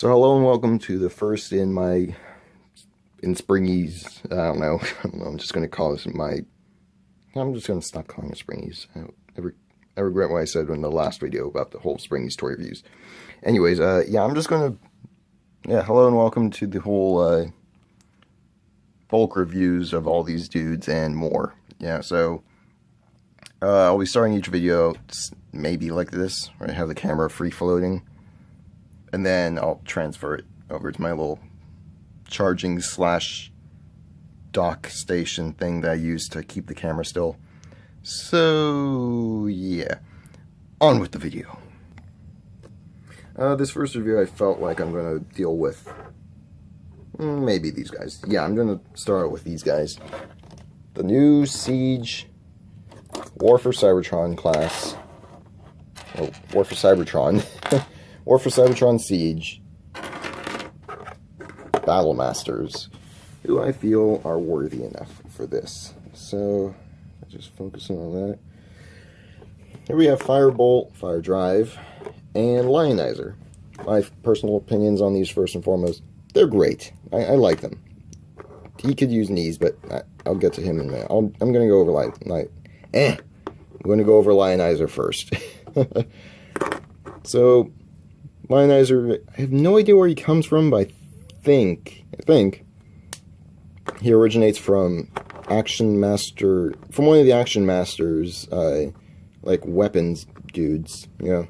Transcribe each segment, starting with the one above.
So hello and welcome to the first in my Springies. I don't know. I'm just gonna call this I'm just gonna stop calling it Springies. I regret what I said in the last video about the whole Springies toy reviews. Anyways, yeah, I'm just gonna hello and welcome to the whole bulk reviews of all these dudes and more. Yeah, so I'll be starting each video maybe like this, where I have the camera free floating. And then I'll transfer it over to my little charging / dock station thing that I use to keep the camera still. So, yeah. On with the video. This first review I felt like I'm going to deal with maybe these guys. Yeah, I'm going to start with these guys. The new Seige War for Cybertron class. Oh, War for Cybertron. War for Cybertron Siege Battle Masters, who I feel are worthy enough for this. So, just focusing on that. Here we have Firebolt, Firedrive, and Lionizer. My personal opinions on these, first and foremost, they're great. I like them. He could use knees, but I'll get to him in a minute. I'm going to go over I'm going to go over Lionizer first. So, Lionizer, I have no idea where he comes from, but I think he originates from one of the Action Masters, like weapons dudes, you know.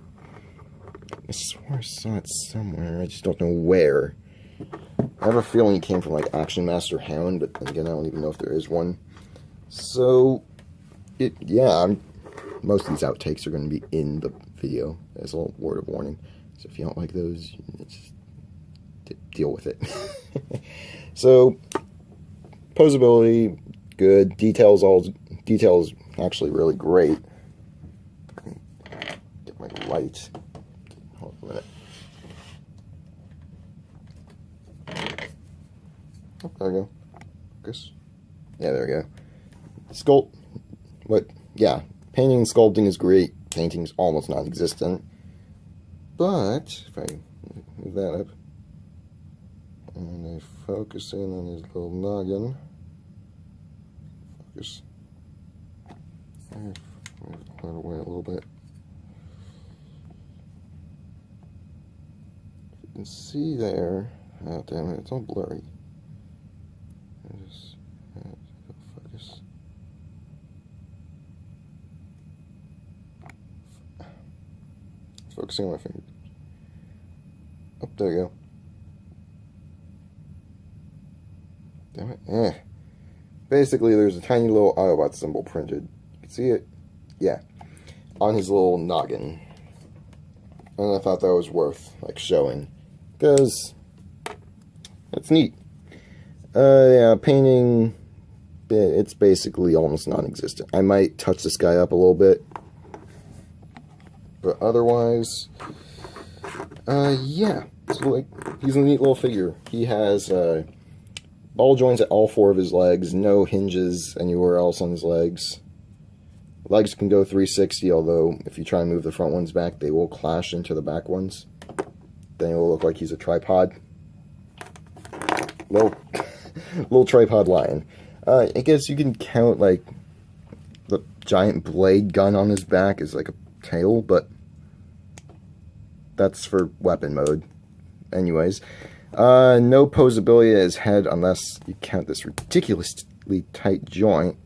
I swear I saw it somewhere, I just don't know where. I have a feeling he came from like Action Master Hound, but then again, I don't even know if there is one. So, most of these outtakes are going to be in the video as a little word of warning. So if you don't like those, just deal with it. So, posability, good. Details actually really great. Get my light. Hold on a minute. Oh, there we go. Focus. Yeah, there we go. Sculpt. Painting and sculpting is great. Painting's almost non-existent. But, if I move that up, and I focus in on his little noggin, focus, move that away a little bit. You can see there, oh damn it, it's all blurry. Just focus. Focusing on my finger. Oh, there we go. Damn it. Basically, there's a tiny little Autobot symbol printed. You can see it? Yeah. On his little noggin. And I thought that was worth, showing. Because it's neat. Yeah, painting, it's basically almost non-existent. I might touch this guy up a little bit. But otherwise, yeah. So, he's a neat little figure. He has ball joints at all 4 of his legs, no hinges anywhere else on his legs. Legs can go 360, although if you try and move the front ones back, they will clash into the back ones. Then it will look like he's a tripod. Little tripod lion. I guess you can count, the giant blade gun on his back as, a tail, but that's for weapon mode. Anyways, no posability at his head unless you count this ridiculously tight joint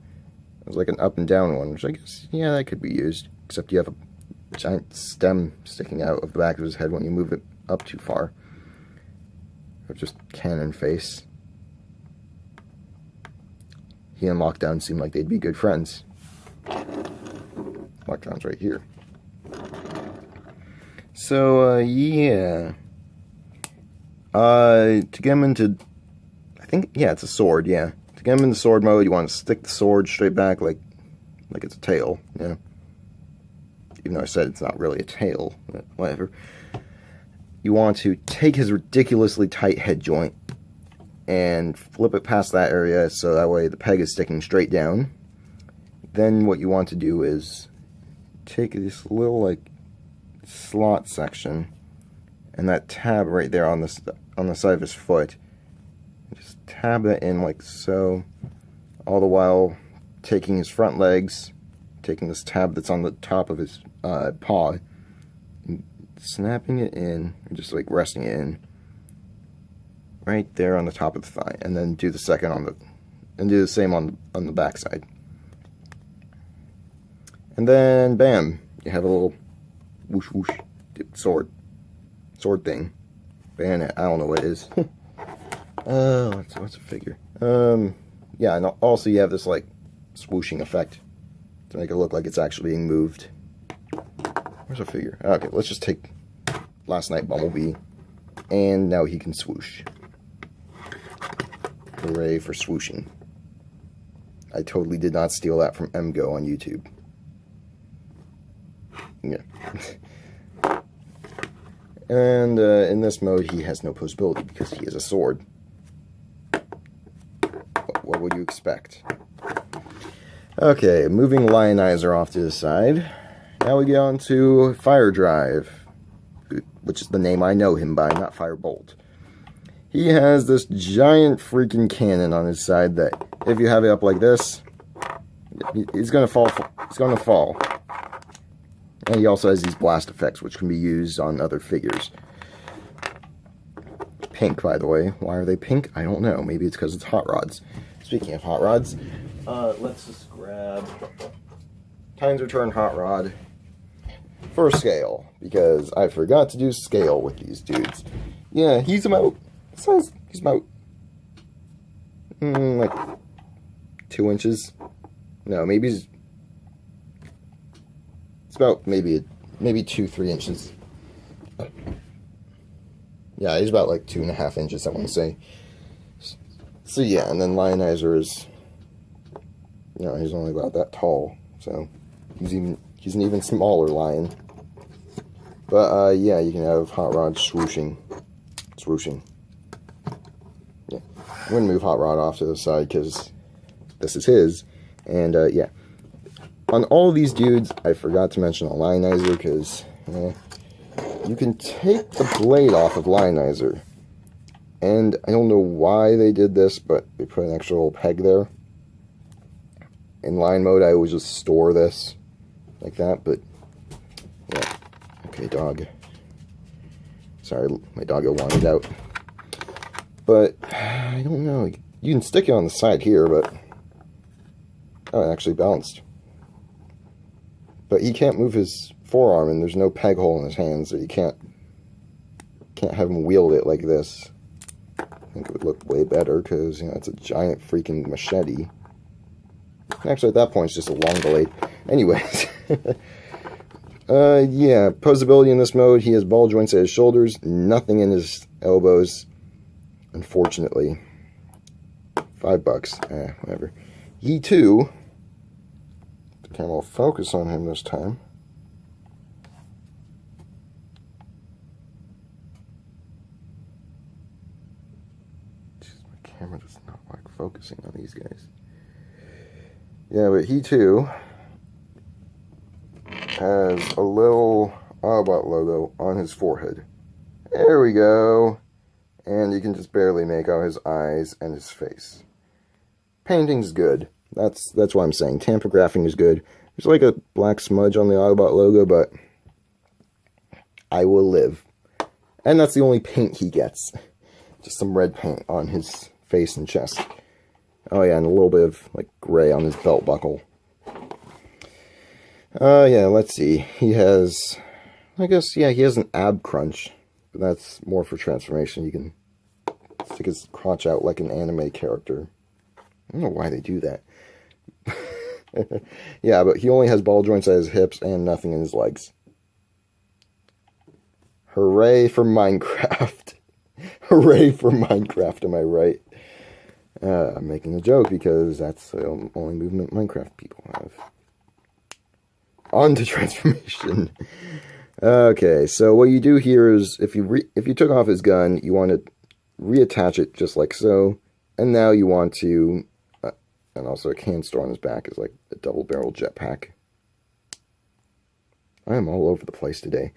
as an up and down one, which I guess, yeah, that could be used, except you have a giant stem sticking out of the back of his head when you move it up too far. Or just cannon face. He and Lockdown seem like they'd be good friends. Lockdown's right here. So, yeah. To get him into, I think, yeah, it's a sword, yeah. To get him into sword mode, you want to stick the sword straight back like it's a tail, yeah. Even though I said it's not really a tail, but whatever. You want to take his ridiculously tight head joint and flip it past that area so that way the peg is sticking straight down. Then what you want to do is take this little, slot section and that tab right there on the side of his foot. Just tab that in like so, all the while taking his front legs, taking this tab that's on the top of his paw, and snapping it in, or just like resting it in, right there on the top of the thigh, and then do the second and do the same on the back side. And then, bam, you have a little whoosh whoosh sword thing. Bayonet, I don't know what it is. What's a figure? Yeah, and also you have this like swooshing effect to make it look like it's actually being moved. Where's a figure? Okay, let's just take Last Night Bumblebee, and now he can swoosh. Hooray for swooshing. I totally did not steal that from MGO on YouTube. Yeah. And in this mode, he has no posability because he is a sword. What would you expect? Okay, moving Lionizer off to the side. Now we get on to Firedrive, which is the name I know him by, not Firebolt. He has this giant freaking cannon on his side that, if you have it up like this, he's gonna fall. It's gonna fall. And he also has these blast effects, which can be used on other figures. Pink, by the way. Why are they pink? I don't know. Maybe it's because it's hot rods. Speaking of hot rods, let's just grab Times Return Hot Rod for scale, because I forgot to do scale with these dudes. Yeah, he's about like 2 inches. No, maybe it's about maybe 2-3 inches. Yeah, he's about like 2.5 inches, I want to say. So yeah, and then Lionizer is, you know, he's only about that tall, so he's an even smaller lion. But yeah, you can have Hot Rod swooshing. Yeah, I'm gonna move Hot Rod off to the side because this is his, and yeah. On all of these dudes, I forgot to mention a Lionizer because you can take the blade off of Lionizer. And I don't know why they did this, but they put an extra little peg there. In line mode, I always just store this like that, but yeah. Okay, dog. Sorry, my doggo wanted out. But I don't know. You can stick it on the side here, but oh, it actually bounced. But he can't move his forearm, and there's no peg hole in his hand, so you can't have him wield it like this. I think it would look way better, because, you know, it's a giant freaking machete. Actually, at that point, it's just a long blade. Anyways. Yeah, posability in this mode, he has ball joints at his shoulders, nothing in his elbows, unfortunately. $5. Whatever. He, too... The camera will focus on him this time. Jeez, my camera does not like focusing on these guys. Yeah, but he too has a little Autobot logo on his forehead. There we go. And you can just barely make out his eyes and his face. Painting's good. That's what I'm saying. Tampography is good. There's like a black smudge on the Autobot logo, but I will live. And that's the only paint he gets. Just some red paint on his face and chest. Oh yeah, and a little bit of like gray on his belt buckle. Yeah, let's see. He has, I guess, yeah, he has an ab crunch. But that's more for transformation. You can stick his crotch out like an anime character. I don't know why they do that. Yeah, but he only has ball joints at his hips and nothing in his legs. Hooray for Minecraft. Hooray for Minecraft, am I right? I'm making a joke because that's the only movement Minecraft people have. On to transformation. Okay, so what you do here is, if you took off his gun, you want to reattach it just like so, and now you want to... and also a can store on his back is like a double-barrel jetpack. I am all over the place today.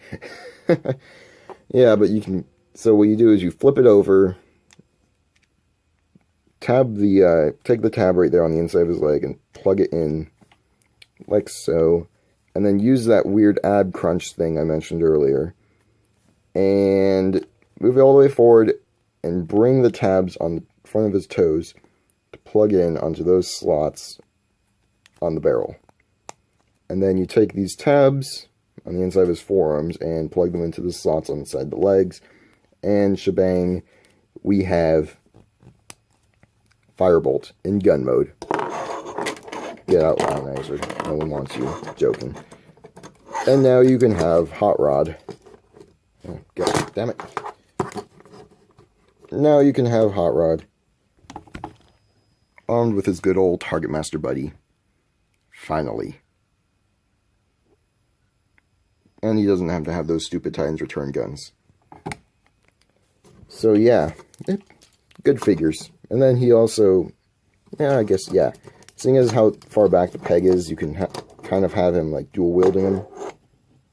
Yeah, but you can, so what you do is you flip it over, tab the, take the tab right there on the inside of his leg and plug it in, like so, and then use that weird ab crunch thing I mentioned earlier, and move it all the way forward, and bring the tabs on the front of his toes to plug in onto those slots on the barrel. And then you take these tabs on the inside of his forearms and plug them into the slots on the side of the legs, and shebang, we have Firebolt in gun mode. Get out, Lionizer. No one wants you. Joking. And now you can have Hot Rod. Oh, damn it. Now you can have Hot Rod armed with his good old Target Master buddy. Finally. And he doesn't have to have those stupid Titans Return guns. So yeah, good figures. And then he also, yeah, I guess, yeah. Seeing as how far back the peg is, you can kind of have him like dual wielding him.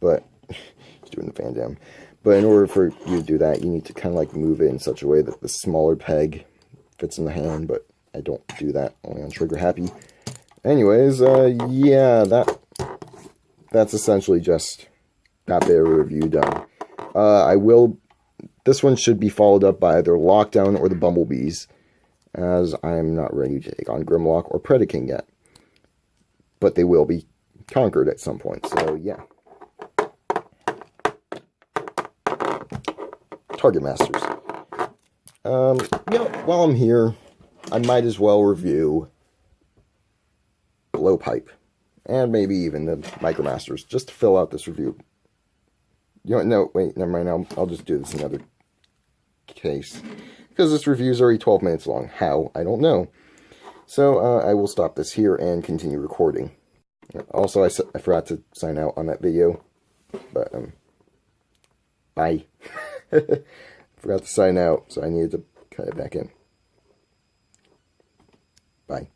But, he's doing the Van Damme. But in order for you to do that, you need to kind of like move it in such a way that the smaller peg fits in the hand. But I don't do that, only on Trigger Happy. Anyways, yeah, that's essentially just that bit of a review done. This one should be followed up by either Lockdown or the Bumblebees, as I'm not ready to take on Grimlock or Predaking yet. But they will be conquered at some point, so yeah. Target Masters. While I'm here, I might as well review Blowpipe, and maybe even the Micromasters, just to fill out this review. You know, no, wait, never mind, I'll just do this in another case, because this review is already 12 minutes long. How? I don't know. So, I will stop this here and continue recording. Also, I forgot to sign out on that video, but, bye. Forgot to sign out, so I needed to cut it back in. Bye.